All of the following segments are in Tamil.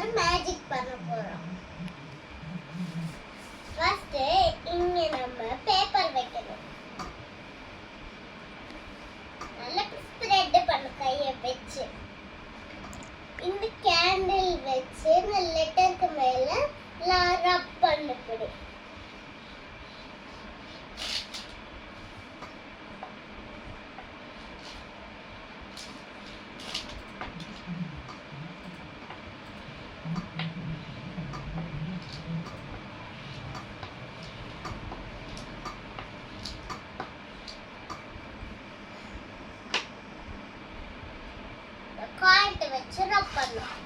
ஒரு மேஜிக் பண்ண போறோம். ஃபர்ஸ்ட் இங்க நம்ம பேப்பர் வைக்கணும். நல்லா ஸ்ப்ரெட் பண்ண கையை வச்சு இந்த கேண்டில் வச்சு இந்த லெட்டருக்கு மேல ரப் பண்ணப்படி. காயின்ட் வச்சு ரப் பண்ணலாம்.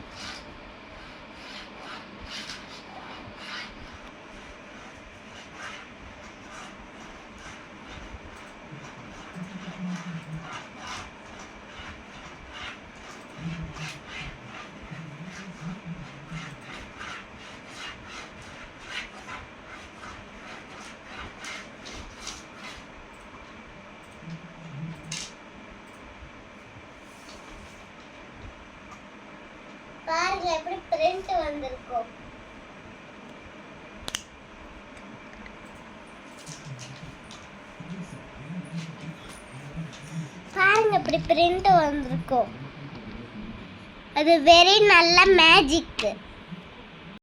பாருங்க எப்படி பிரிண்ட் வந்திருக்கும். பாருங்க எப்படி பிரிண்ட் வந்திருக்கும். அது வெரி நல்ல மேஜிக்.